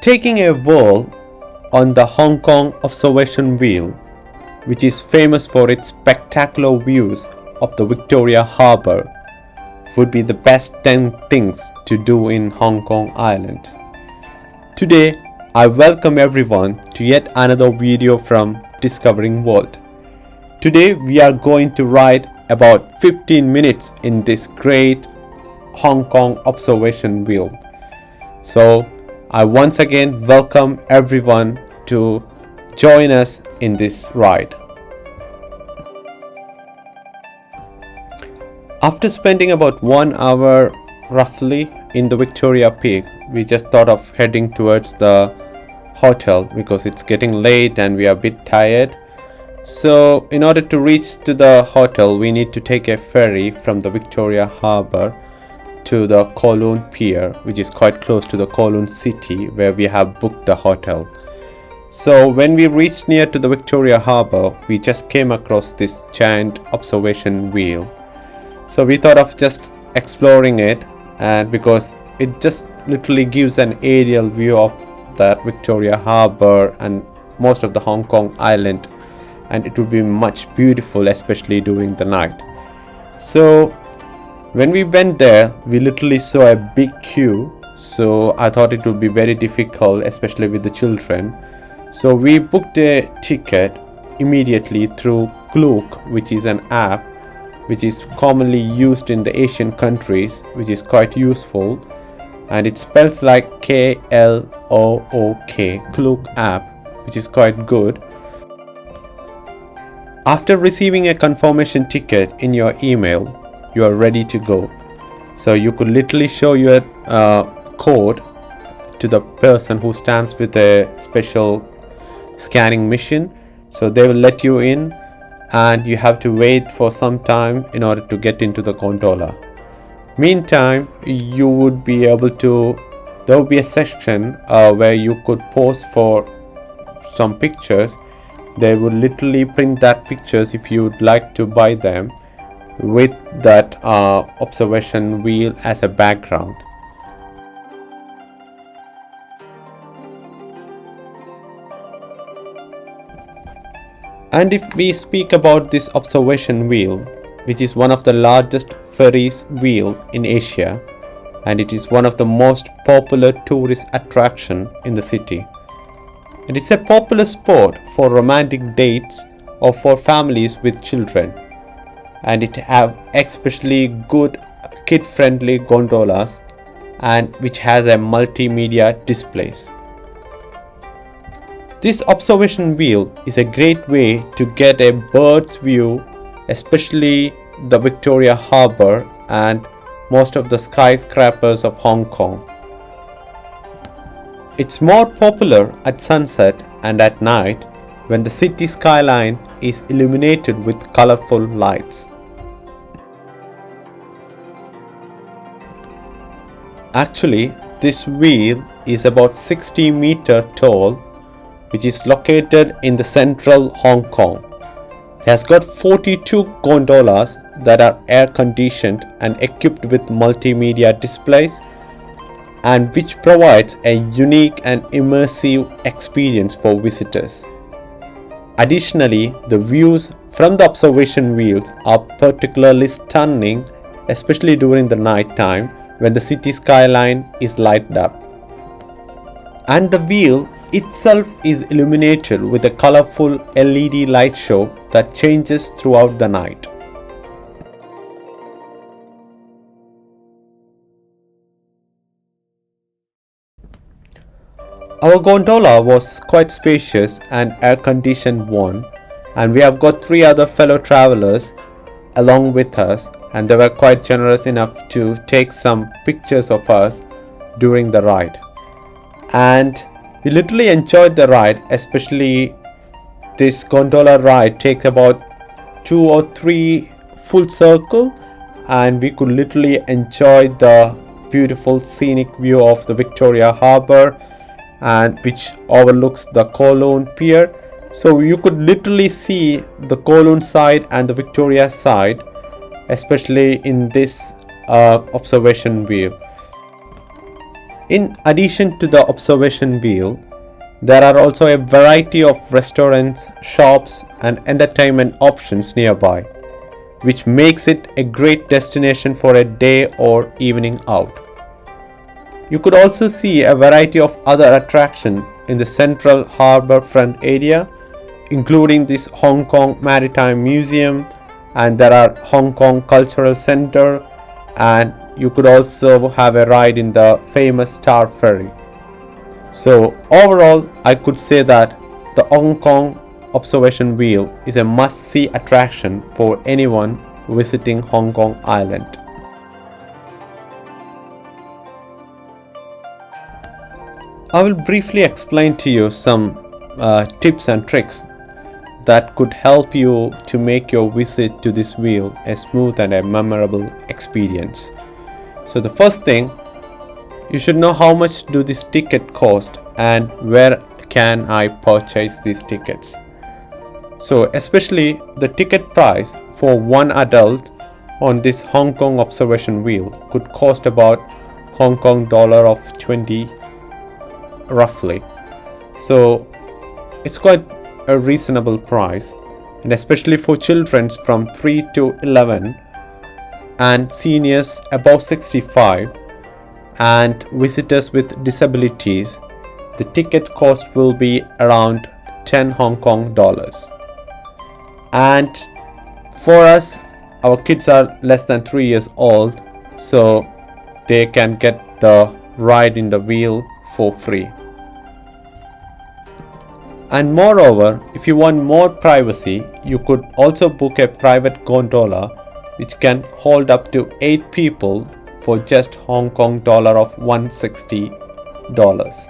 taking a whirl on the Hong Kong observation wheel, which is famous for its spectacular views of the Victoria Harbour, would be the best 10 things to do in Hong Kong Island. Today, I welcome everyone to yet another video from Discovering World. Today, we are going to ride about 15 minutes in this great Hong Kong observation wheel. So, I once again welcome everyone to join us in this ride. After spending about 1 hour roughly in the Victoria Peak, we just thought of heading towards the hotel because it's getting late and we are a bit tired. So in order to reach to the hotel, we need to take a ferry from the Victoria Harbour to the Kowloon Pier, which is quite close to the Kowloon city where we have booked the hotel. So when we reached near to the Victoria Harbour, we just came across this giant observation wheel. So we thought of just exploring it, and because it just literally gives an aerial view of that Victoria Harbour and most of the Hong Kong island, and it would be much beautiful, especially during the night. So when we went there, we literally saw a big queue, so I thought it would be very difficult, especially with the children. So we booked a ticket immediately through Klook, which is an app which is commonly used in the Asian countries, which is quite useful, and it spells like K-L-O-O-K, Klook app, which is quite good. After receiving a confirmation ticket in your email, you are ready to go. So you could literally show your code to the person who stands with a special scanning machine, so they will let you in, and you have to wait for some time in order to get into the gondola. Meantime, you would be able to, there will be a section where you could pose for some pictures. They would literally print that pictures if you would like to buy them with that observation wheel as a background. And if we speak about this observation wheel, which is one of the largest ferries wheel in Asia, and it is one of the most popular tourist attraction in the city. And it's a popular spot for romantic dates or for families with children. And it have especially good kid-friendly gondolas, and which has a multimedia displays. This observation wheel is a great way to get a bird's view, especially the Victoria Harbour and most of the skyscrapers of Hong Kong. It's more popular at sunset and at night when the city skyline is illuminated with colorful lights. Actually, this wheel is about 60 meters tall, which is located in the central Hong Kong. It has got 42 gondolas that are air conditioned and equipped with multimedia displays, and which provides a unique and immersive experience for visitors. Additionally, the views from the observation wheels are particularly stunning, especially during the night time when the city skyline is lighted up. And the wheel itself is illuminated with a colorful LED light show that changes throughout the night. Our gondola was quite spacious and air-conditioned one, and we have got 3 other fellow travelers along with us, and they were quite generous enough to take some pictures of us during the ride. And we literally enjoyed the ride, especially this gondola ride takes about 2 or 3 full circle, and we could literally enjoy the beautiful scenic view of the Victoria Harbour, and which overlooks the Kowloon Pier. So you could literally see the Kowloon side and the Victoria side, especially in this observation wheel. In addition to the observation wheel, there are also a variety of restaurants, shops, and entertainment options nearby, which makes it a great destination for a day or evening out. You could also see a variety of other attractions in the central harbourfront area, including this Hong Kong Maritime Museum, and there are Hong Kong Cultural Center, and you could also have a ride in the famous Star Ferry. So overall, I could say that the Hong Kong observation wheel is a must-see attraction for anyone visiting Hong Kong Island. I will briefly explain to you some tips and tricks that could help you to make your visit to this wheel a smooth and a memorable experience. So the first thing, you should know how much do this ticket cost and where can I purchase these tickets. So especially the ticket price for one adult on this Hong Kong observation wheel could cost about Hong Kong dollar of 20 roughly. So it's quite a reasonable price, and especially for children from 3 to 11 and seniors above 65 and visitors with disabilities, the ticket cost will be around 10 Hong Kong dollars. And for us, our kids are less than 3 years old, so they can get the ride in the wheel for free. And moreover, if you want more privacy, you could also book a private gondola which can hold up to 8 people for just Hong Kong dollar of $160.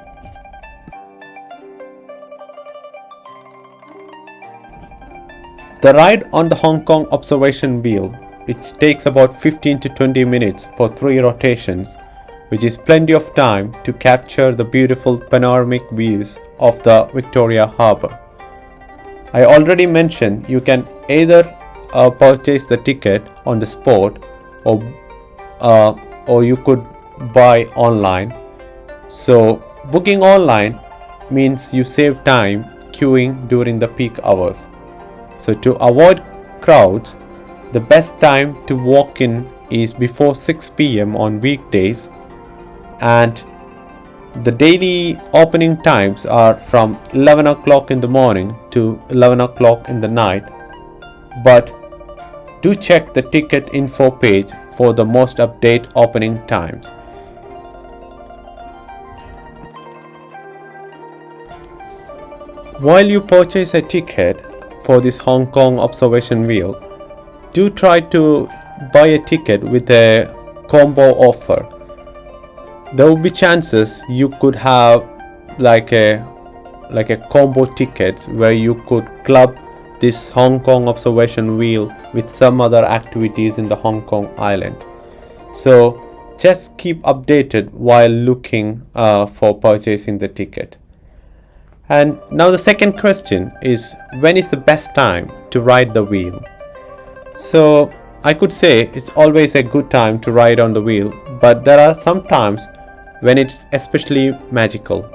The ride on the Hong Kong observation wheel, which takes about 15 to 20 minutes for 3 rotations, which is plenty of time to capture the beautiful panoramic views of the Victoria Harbour. I already mentioned you can either purchase the ticket on the spot or you could buy online. So booking online means you save time queuing during the peak hours. So to avoid crowds, the best time to walk in is before 6 p.m. on weekdays, and the daily opening times are from 11 o'clock in the morning to 11 o'clock in the night, but do check the ticket info page for the most update opening times. While you purchase a ticket for this Hong Kong observation wheel, do try to buy a ticket with a combo offer. There will be chances you could have like a combo tickets where you could club this Hong Kong observation wheel with some other activities in the Hong Kong island. So just keep updated while looking for purchasing the ticket. And now the second question is, when is the best time to ride the wheel? So I could say it's always a good time to ride on the wheel, but there are some times when it's especially magical.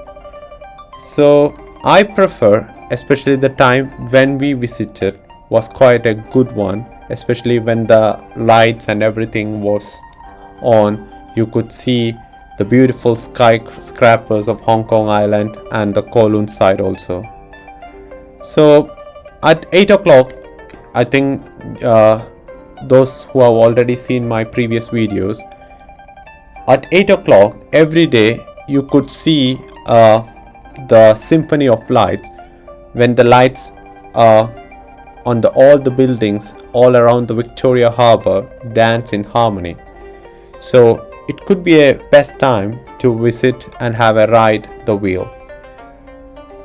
So I prefer, especially the time when we visited was quite a good one, especially when the lights and everything was on. You could see the beautiful skyscrapers of Hong Kong Island and the Kowloon side also. So at 8 o'clock, I think those who have already seen my previous videos, at 8 o'clock every day you could see the symphony of lights when the lights on all the buildings all around the Victoria Harbour dance in harmony. So it could be a best time to visit and have a ride the wheel.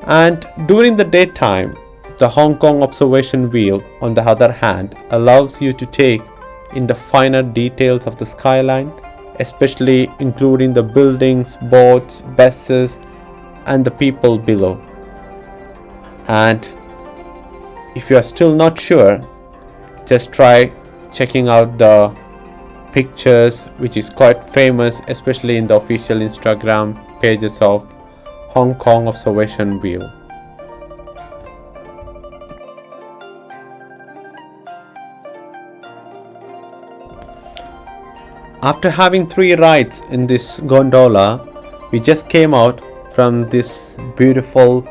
And during the daytime, the Hong Kong observation wheel, on the other hand, allows you to take in the finer details of the skyline, especially including the buildings, boats, buses, and the people below. And if you are still not sure, just try checking out the pictures, which is quite famous, especially in the official Instagram pages of Hong Kong observation wheel. After having 3 rides in this gondola, we just came out from this beautiful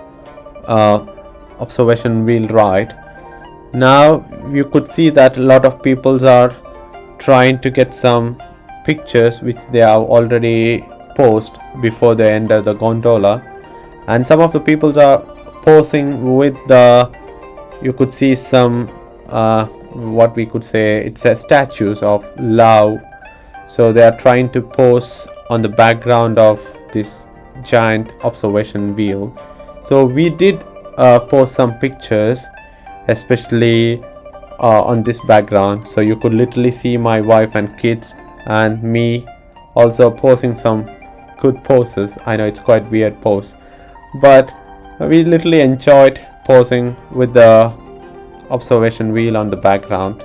observation wheel ride. Now you could see that a lot of people are trying to get some pictures which they have already posed before they enter the gondola, and some of the people are posing with the, you could see some what we could say, it's a statues of love. So they are trying to pose on the background of this giant observation wheel. So we did post some pictures, especially on this background. So you could literally see my wife and kids and me also posing some good poses. I know it's quite weird pose, but we literally enjoyed posing with the observation wheel on the background.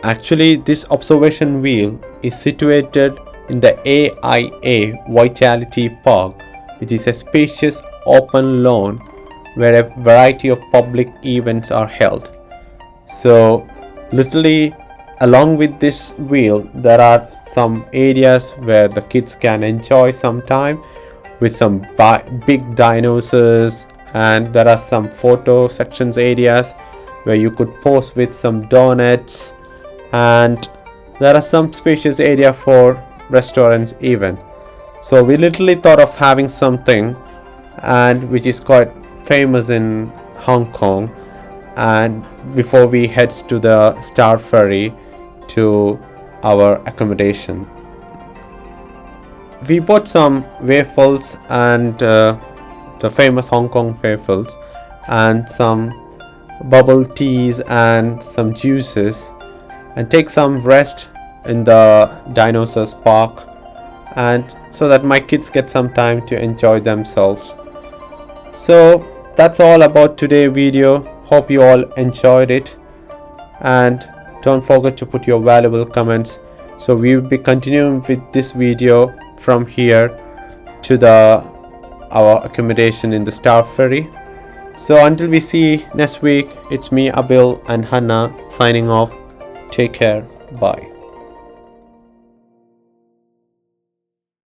Actually, this observation wheel is situated in the AIA Vitality Park, which is a spacious open lawn where a variety of public events are held. So literally along with this wheel, there are some areas where the kids can enjoy some time with some big dinosaurs, and there are some photo sections areas where you could pose with some donuts, and there are some spacious area for restaurants even. So we literally thought of having something, and which is quite famous in Hong Kong, and before we heads to the Star Ferry to our accommodation. We bought some waffles and the famous Hong Kong waffles, and some bubble teas and some juices, and take some rest in the dinosaurs park, and so that my kids get some time to enjoy themselves. So that's all about today's video. Hope you all enjoyed it, and don't forget to put your valuable comments. So we will be continuing with this video from here to our accommodation in the Star Ferry. So until we see next week, it's me, Abil, and Hannah signing off. Take care. Bye.